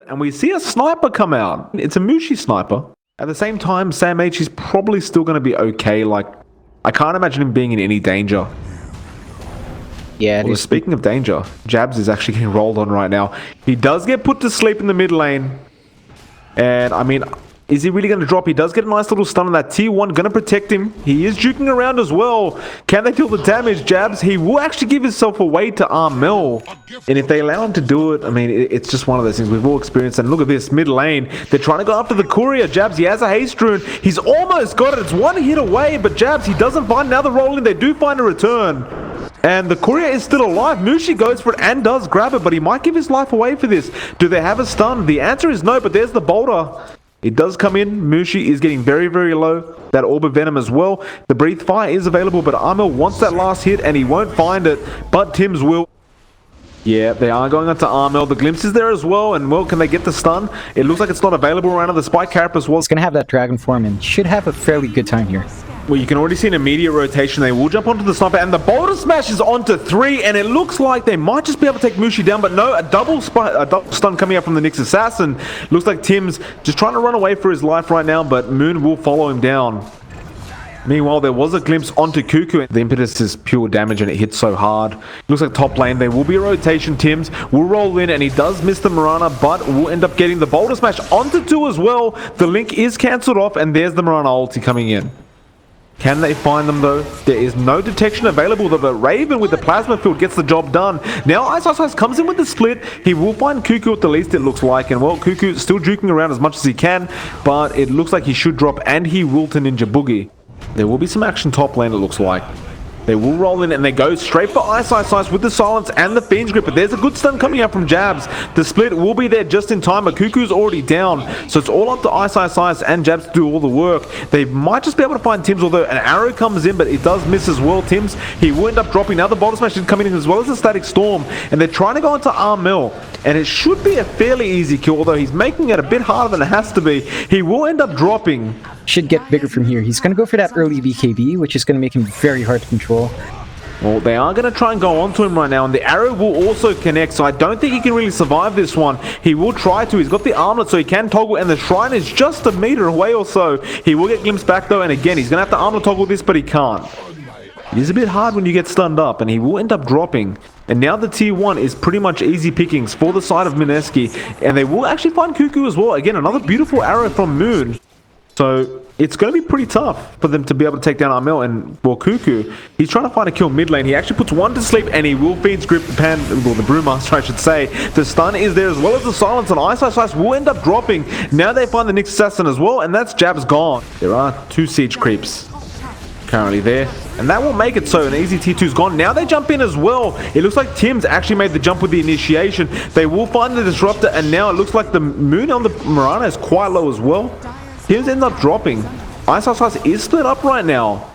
And we see a sniper come out. It's a Mushi sniper. At the same time, Sam H is probably still going to be okay. Like, I can't imagine him being in any danger. Yeah. Well, speaking of danger, Jabs is actually getting rolled on right now. He does get put to sleep in the mid lane. And, I mean, is he really going to drop? He does get a nice little stun on that tier 1. Going to protect him. He is juking around as well. Can they deal the damage? Jabs, he will actually give himself away to Armel. And if they allow him to do it, I mean, it's just one of those things we've all experienced. And look at this, mid lane. They're trying to go after the courier. Jabs, he has a haste rune. He's almost got it. It's one hit away. But Jabs, he doesn't find another rolling. They do find a return. And the courier is still alive. Mushi goes for it and does grab it. But he might give his life away for this. Do they have a stun? The answer is no. But there's the boulder. It does come in. Mushi is getting very, very low. That Orb of Venom as well. The Breathe Fire is available, but Armel wants that last hit, and he won't find it. But Tims will. Yeah, they are going on to Armel. The Glimpse is there as well, and well, can they get the stun? It looks like it's not available around the Spike Carapace was. He's going to have that Dragon form and should have a fairly good time here. Well, you can already see an immediate rotation. They will jump onto the sniper, and the Boulder Smash is onto 3, and it looks like they might just be able to take Mushi down, but no, a double stun coming out from the Nyx Assassin. Looks like Tim's just trying to run away for his life right now, but Moon will follow him down. Meanwhile, there was a glimpse onto Cuckoo. The impetus is pure damage and it hits so hard. Looks like top lane, there will be a rotation. Tims will roll in and he does miss the Mirana, but will end up getting the Boulder Smash onto 2 as well. The link is cancelled off and there's the Mirana ulti coming in. Can they find them though? There is no detection available though, but Raven with the plasma field gets the job done. Now Ice comes in with the split. He will find Cuckoo at the least, it looks like, and well, Cuckoo still juking around as much as he can, but it looks like he should drop and he will to Ninja Boogie. There will be some action top lane, it looks like. They will roll in and they go straight for Ice with the silence and the Fiend's Grip, but there's a good stun coming out from Jabs. The split will be there just in time, but Cuckoo's already down, so it's all up to Ice and Jabs to do all the work. They might just be able to find Tims, although an arrow comes in, but it does miss as well. Tims, he will end up dropping. Now the Boulder Smash is coming in as well as the Static Storm, and they're trying to go into Armel, and it should be a fairly easy kill, although he's making it a bit harder than it has to be. He will end up dropping. Should get bigger from here. He's going to go for that early BKB, which is going to make him very hard to control. Well, they are going to try and go onto him right now, and the arrow will also connect, so I don't think he can really survive this one. He will try to. He's got the armlet, so he can toggle, and the shrine is just a meter away or so. He will get glimpsed back, though, and again, he's going to have to armlet toggle this, but he can't. It is a bit hard when you get stunned up, and he will end up dropping. And now the tier 1 is pretty much easy pickings for the side of MINESKI, and they will actually find Cuckoo as well. Again, another beautiful arrow from Moon. So it's going to be pretty tough for them to be able to take down Armel. And well, Cuckoo, he's trying to find a kill mid lane. He actually puts one to sleep and he will Fiend's Grip the Brewmaster, I should say. The stun is there as well as the silence, and Ice will end up dropping. Now they find the Nyx Assassin as well, and that's Jabs gone. There are 2 siege creeps currently there, and that will make it so an easy tier 2's gone. Now they jump in as well. It looks like Tim's actually made the jump with the initiation. They will find the disruptor, and now it looks like the Moon on the Mirana is quite low as well. Tims ends up dropping. Ice is split up right now.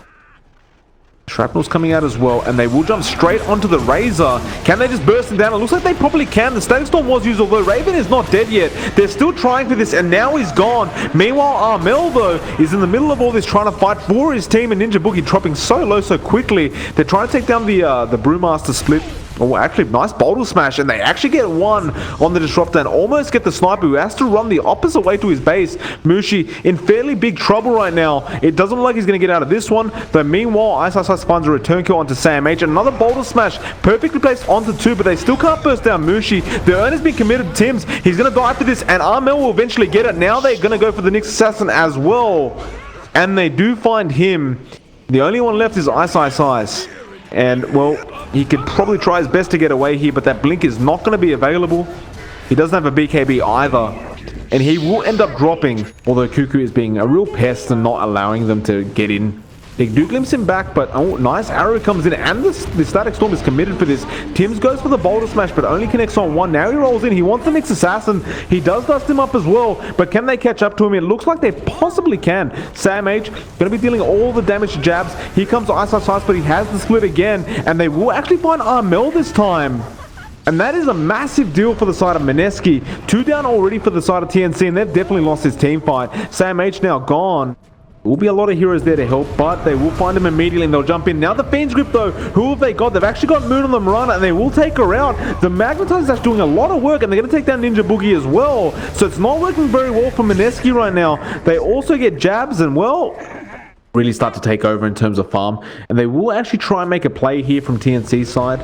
Shrapnel's coming out as well, and they will jump straight onto the Razor. Can they just burst him down? It looks like they probably can. The Static Storm was used, although Raven is not dead yet. They're still trying for this, and now he's gone. Meanwhile, Armel, though, is in the middle of all this trying to fight for his team, and Ninja Boogie dropping so low so quickly. They're trying to take down the Brewmaster split. Oh, actually, nice Boulder Smash, and they actually get one on the Disruptor and almost get the Sniper, who has to run the opposite way to his base. Mushi in fairly big trouble right now. It doesn't look like he's going to get out of this one, but meanwhile, Ice finds a return kill onto Sam H. Another Boulder Smash, perfectly placed onto 2, but they still can't burst down Mushi. The earn has been committed to Tims. He's going to die for this, and Armel will eventually get it. Now they're going to go for the Nyx Assassin as well, and they do find him. The only one left is Ice. And, well, he could probably try his best to get away here, but that blink is not going to be available. He doesn't have a BKB either. And he will end up dropping, although Cuckoo is being a real pest and not allowing them to get in. They do glimpse him back, but oh, nice arrow comes in, and the Static Storm is committed for this. Tims goes for the Boulder Smash, but only connects on 1. Now he rolls in. He wants the Nyx Assassin. He does dust him up as well, but can they catch up to him? It looks like they possibly can. Sam H going to be dealing all the damage to Jabs. Here comes Ice, but he has the split again, and they will actually find Armel this time. And that is a massive deal for the side of MINESKI. 2 down already for the side of TNC, and they've definitely lost his team fight. Sam H now gone. Will be a lot of heroes there to help, but they will find him immediately and they'll jump in. Now the Fiends group though, who have they got? They've actually got Moon on the run and they will take her out. The Magnetize is actually doing a lot of work and they're going to take down Ninja Boogie as well. So it's not working very well for MINESKI right now. They also get jabs and, well, really start to take over in terms of farm. And they will actually try and make a play here from TNC side.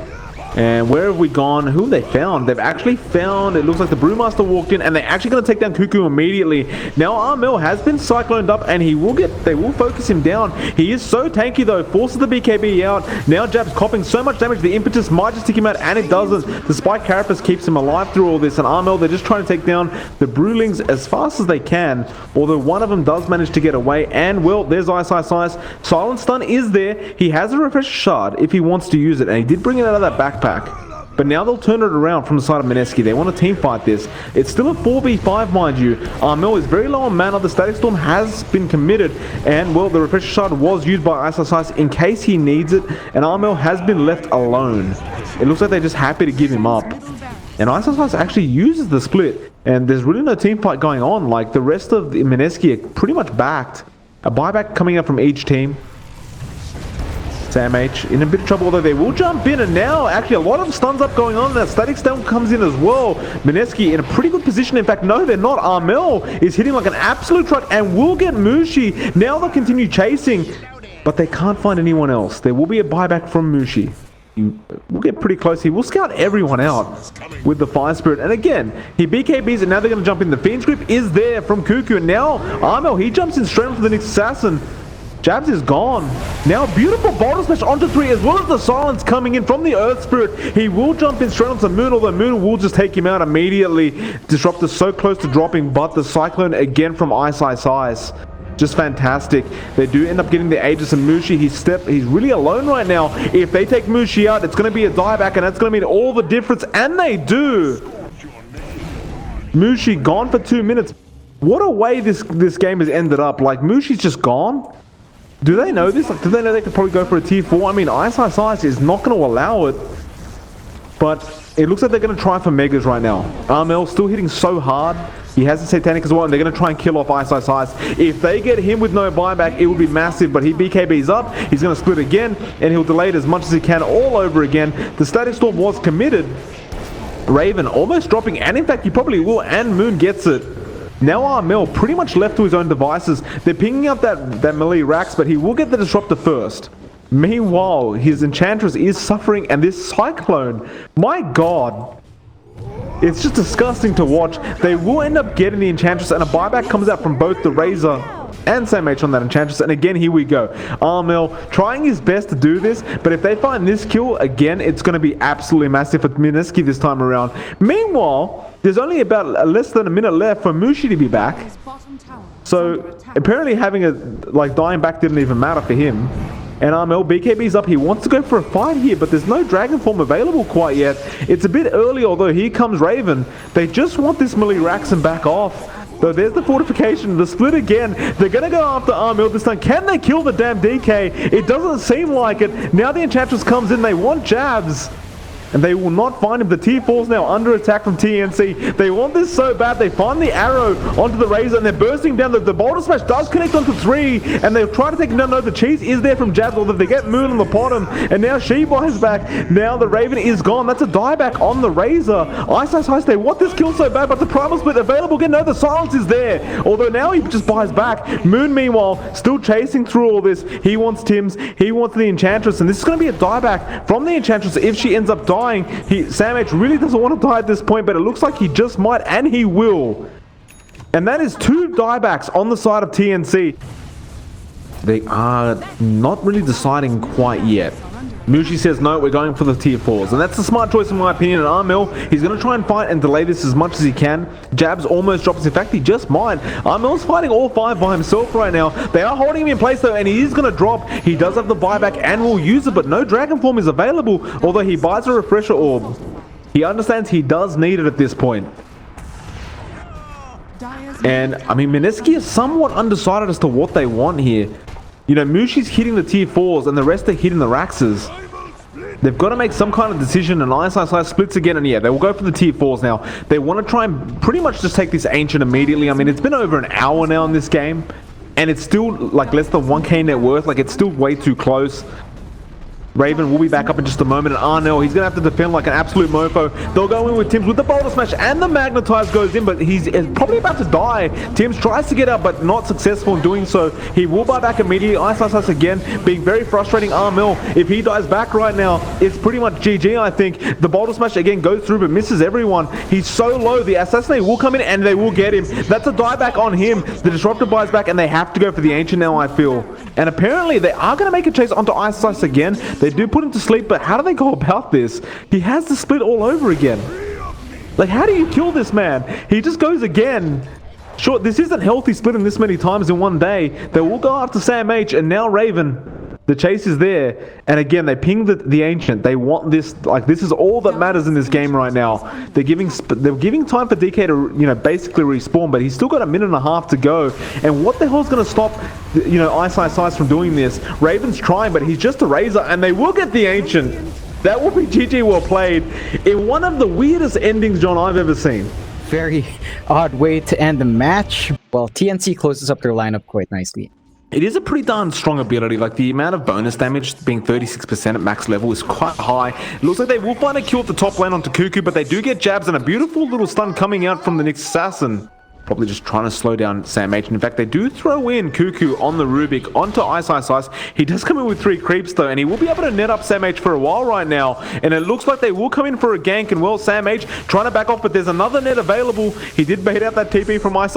And where have we gone? Who have they found? They've actually found, it looks like the Brewmaster walked in and they're actually going to take down Cuckoo immediately. Now Armel has been cycloned up and they will focus him down. He is so tanky though, forces the BKB out. Now Jab's copping so much damage, the impetus might just take him out and it doesn't. The Spike Carapace keeps him alive through all this and Armel, they're just trying to take down the Brewlings as fast as they can. Although one of them does manage to get away and, well, there's Ice. Silent Stun is there. He has a Refresher Shard if he wants to use it and he did bring it out of that backpack. But now they'll turn it around from the side of MINESKI. They want to team fight this. It's still a 4v5, mind you. Armel is very low on mana. The Static Storm has been committed. And, well, the Refresher Shard was used by Ice in case he needs it. And Armel has been left alone. It looks like they're just happy to give him up. And Ice actually uses the split. And there's really no team fight going on. Like, the rest of the MINESKI are pretty much backed. A buyback coming up from each team. Sam H in a bit of trouble, although they will jump in, and now actually a lot of stuns up going on. That Static Stun comes in as well. MINESKI in a pretty good position. In fact, no, they're not. Armel is hitting like an absolute truck and will get Mushi. Now they'll continue chasing, but they can't find anyone else. There will be a buyback from Mushi. We'll get pretty close. He will scout everyone out with the Fire Spirit. And again, he BKBs and now they're going to jump in. The Fiend's Grip is there from Cuckoo. And now Armel, he jumps in straight for the next assassin. Jabs is gone. Now beautiful Boulder Smash onto 3 as well as the silence coming in from the Earth Spirit. He will jump in straight onto Moon, although Moon will just take him out immediately. Disruptor so close to dropping, but the Cyclone again from Ice. Just fantastic. They do end up getting the Aegis and Mushi. He's really alone right now. If they take Mushi out, it's going to be a dieback and that's going to mean all the difference. And they do. Mushi gone for 2 minutes. What a way this game has ended up. Like, Mushi's just gone. Do they know this? Like, do they know they could probably go for a tier 4? I mean, Ice is not going to allow it. But it looks like they're going to try for Megas right now. Armel still hitting so hard. He has the Satanic as well, and they're going to try and kill off Ice. If they get him with no buyback, it will be massive, but he BKB's up. He's going to split again, and he'll delay it as much as he can all over again. The Static Storm was committed. Raven almost dropping, and in fact, he probably will, and Moon gets it. Now Armel pretty much left to his own devices. They're pinging up that melee racks, but he will get the Disruptor first. Meanwhile, his Enchantress is suffering, and this Cyclone, my god. It's just disgusting to watch. They will end up getting the Enchantress, and a buyback comes out from both the Razor and Sam H on that Enchantress. And again, here we go. Armel trying his best to do this, but if they find this kill, again, it's going to be absolutely massive for MINESKI this time around. Meanwhile, there's only about less than a minute left for Mushi to be back. So apparently having dying back didn't even matter for him. And Armel, BKB's up. He wants to go for a fight here, but there's no Dragon Form available quite yet. It's a bit early, although here comes Raven. They just want this melee racks and back off. So there's the fortification, the split again. They're going to go after Armel this time. Can they kill the damn DK? It doesn't seem like it. Now the Enchantress comes in. They want jabs. And they will not find him. The tier 4's now under attack from TNC. They want this so bad. They find the arrow onto the Razor and they're bursting down. The Boulder Smash does connect onto 3 and they'll try to take him down. No, the cheese is there from Jabs, although they get Moon on the bottom. And now she buys back. Now the Raven is gone. That's a dieback on the Razor. Ice, they want this kill so bad, but the Primal Split available again. No, the silence is there. Although now he just buys back. Moon, meanwhile, still chasing through all this. He wants Tim's. He wants the Enchantress. And this is going to be a dieback from the Enchantress if she ends up dying. Sam H really doesn't want to die at this point, but it looks like he just might, and he will. And that is 2 diebacks on the side of TNC. They are not really deciding quite yet. Mushi says, no, we're going for the tier 4s. And that's the smart choice in my opinion. And Armel, he's going to try and fight and delay this as much as he can. Jabs almost drops. In fact, he just might. Armel's fighting all 5 by himself right now. They are holding him in place though, and he is going to drop. He does have the buyback and will use it, but no Dragon Form is available. Although he buys a Refresher Orb. He understands he does need it at this point. And, I mean, MINESKI is somewhat undecided as to what they want here. You know, Mushi's hitting the tier 4s and the rest are hitting the Raxes. They've got to make some kind of decision, and Ice splits again, and yeah, they will go for the tier 4s now. They want to try and pretty much just take this Ancient immediately. I mean, it's been over an hour now in this game. and it's still like less than 1k net worth. Like, it's still way too close. Raven will be back up in just a moment, and Arnell, he's going to have to defend like an absolute mofo. They'll go in with Tims with the Boulder Smash, and the Magnetize goes in, but he's probably about to die. Tims tries to get out, but not successful in doing so. He will buy back immediately. Ice again, being very frustrating. Arnell, if he dies back right now, it's pretty much GG, I think. The Boulder Smash again goes through, but misses everyone. He's so low. The Assassinate will come in, and they will get him. That's a dieback on him. The Disruptor buys back, and they have to go for the Ancient now, I feel. And apparently, they are going to make a chase onto Ice again. They do put him to sleep, but how do they go about this? He has the split all over again. Like, how do you kill this man? He just goes again. Sure, this isn't healthy splitting this many times in one day. They will go after Sam H, and now Raven. The chase is there, and again, they ping the Ancient. They want this, like, this is all that matters in this game right now. They're giving time for DK to, you know, basically respawn, but he's still got a minute and a half to go. And what the hell is going to stop, you know, Ice from doing this? Raven's trying, but he's just a Razor, and they will get the Ancient. That will be GG well played in one of the weirdest endings, John, I've ever seen. Very odd way to end the match. Well, TNC closes up their lineup quite nicely. It is a pretty darn strong ability. Like, the amount of bonus damage being 36% at max level is quite high. It looks like they will find a kill at the top lane onto Cuckoo, but they do get jabs and a beautiful little stun coming out from the next assassin. Probably just trying to slow down Sam H. In fact, they do throw in Cuckoo on the Rubik onto Ice. He does come in with 3 creeps though, and he will be able to net up Sam H for a while right now. And it looks like they will come in for a gank, and well, Sam H trying to back off, but there's another net available. He did bait out that TP from Ice,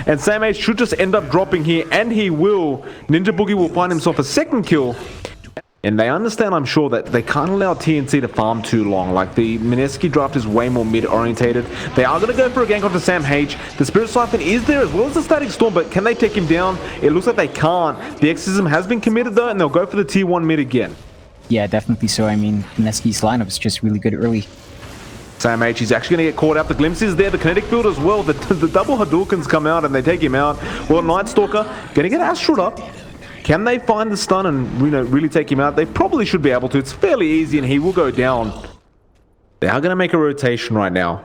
and Sam H should just end up dropping here, and he will. Ninja Boogie will find himself a second kill. And they understand, I'm sure, that they can't allow TNC to farm too long. Like, the MINESKI draft is way more mid-orientated. They are going to go for a gank onto Sam H. The Spirit Siphon is there as well as the Static Storm, but can they take him down? It looks like they can't. The Exorcism has been committed though, and they'll go for the tier 1 mid again. Yeah, definitely so. I mean, MINESKI's lineup is just really good early. Sam H, he's actually going to get caught out. The Glimpse is there, the kinetic build as well. The double Hadoukens come out and they take him out. Well, Night Stalker going to get Astraled up. Can they find the stun and, you know, really take him out? They probably should be able to. It's fairly easy, and he will go down. They are going to make a rotation right now.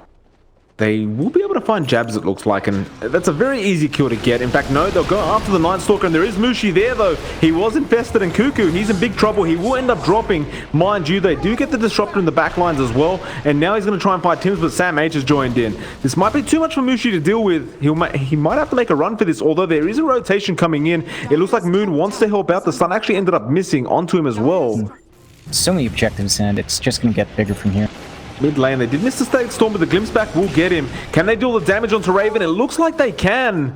They will be able to find jabs, it looks like, and that's a very easy kill to get. In fact, no, they'll go after the Night Stalker, and there is Mushi there, though. He was infested, and Cuckoo, he's in big trouble. He will end up dropping. Mind you, they do get the Disruptor in the back lines as well, and now he's going to try and fight Tims, but Sam H has joined in. This might be too much for Mushi to deal with. He might have to make a run for this, although there is a rotation coming in. It looks like Moon wants to help out. The stun actually ended up missing onto him as well. So many objectives, and it's just going to get bigger from here. Mid lane, they did miss the Static Storm, but the Glimpse back will get him. Can they do all the damage onto Raven? It looks like they can.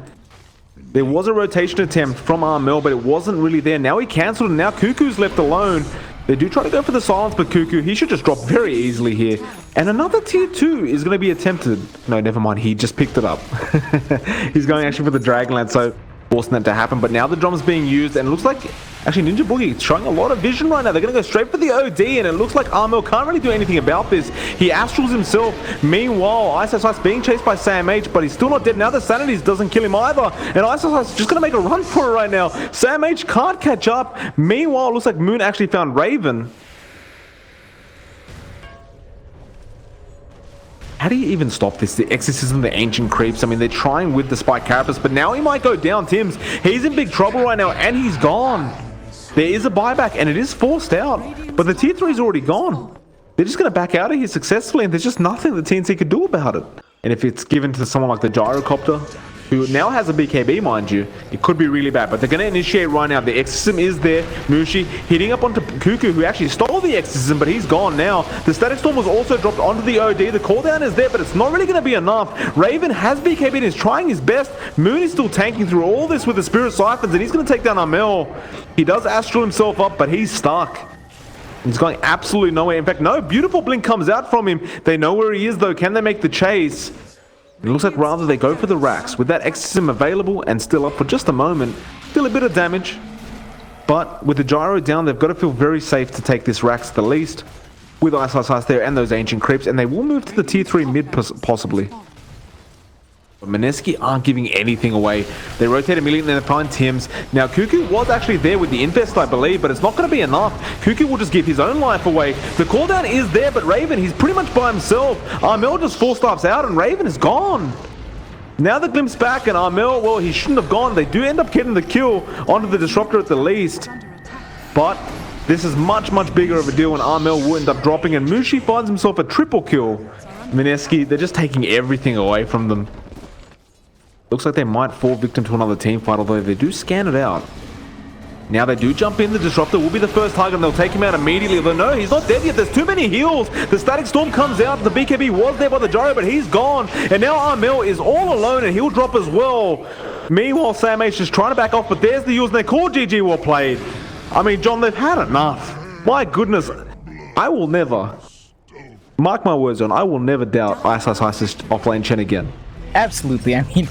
There was a rotation attempt from Armel, but it wasn't really there. Now he cancelled, and now Cuckoo's left alone. They do try to go for the silence, but Cuckoo, he should just drop very easily here. And another tier 2 is going to be attempted. No, never mind. He just picked it up. He's going actually for the Dragonlance, so forcing that to happen. But now the drum's being used, and it looks like actually Ninja Boogie is showing a lot of vision right now. They're going to go straight for the OD, and it looks like Armel can't really do anything about this. He astrals himself. Meanwhile, Ice being chased by Sam H, but he's still not dead. Now the Sanities doesn't kill him either, and Ice is just going to make a run for it right now. Sam H can't catch up. Meanwhile, it looks like Moon actually found Raven. How do you even stop this? The Exorcism, the Ancient Creeps. I mean, they're trying with the Spike Carapace, but now he might go down. Tims, he's in big trouble right now, and he's gone. There is a buyback, and it is forced out, but the tier 3 is already gone. They're just going to back out of here successfully, and there's just nothing the TNC could do about it. And if it's given to someone like the Gyrocopter, who now has a BKB, mind you, it could be really bad. But they're going to initiate right now. The Exorcism is there. Mushi hitting up onto Cuckoo, who actually stole the Exorcism, but he's gone now. The Static Storm was also dropped onto the OD. The cooldown is there, but it's not really going to be enough. Raven has BKB and is trying his best. Moon is still tanking through all this with the Spirit Siphons, and he's going to take down Armel. He does astral himself up, but he's stuck. He's going absolutely nowhere. In fact, no, beautiful blink comes out from him. They know where he is, though. Can they make the chase? It looks like rather they go for the racks. With that Exorcism available and still up for just a moment, still a bit of damage. But with the Gyro down, they've got to feel very safe to take this racks at the least. With Ice there and those Ancient Creeps, and they will move to the tier 3 mid possibly. But MINESKI aren't giving anything away. They rotate immediately and they find Tims. Now, Cuckoo was actually there with the Infest, I believe, but it's not going to be enough. Cuckoo will just give his own life away. The cooldown is there, but Raven, he's pretty much by himself. Armel just 4-staffs out and Raven is gone. Now the glimpse back and Armel, well, he shouldn't have gone. They do end up getting the kill onto the Disruptor at the least. But this is much, much bigger of a deal when Armel will end up dropping and Mushi finds himself a triple kill. MINESKI, they're just taking everything away from them. Looks like they might fall victim to another team fight, although they do scan it out. Now they do jump in. The Disruptor will be the first target and they'll take him out immediately. Although no, he's not dead yet. There's too many heals. The Static Storm comes out. The BKB was there by the Gyro, but he's gone. And now Armel is all alone and he'll drop as well. Meanwhile, Sam H is trying to back off, but there's the use and they call GG well played. I mean, John, they've had enough. My goodness. I will never, mark my words, John, I will never doubt ISIS offlane Chen again. Absolutely. I mean,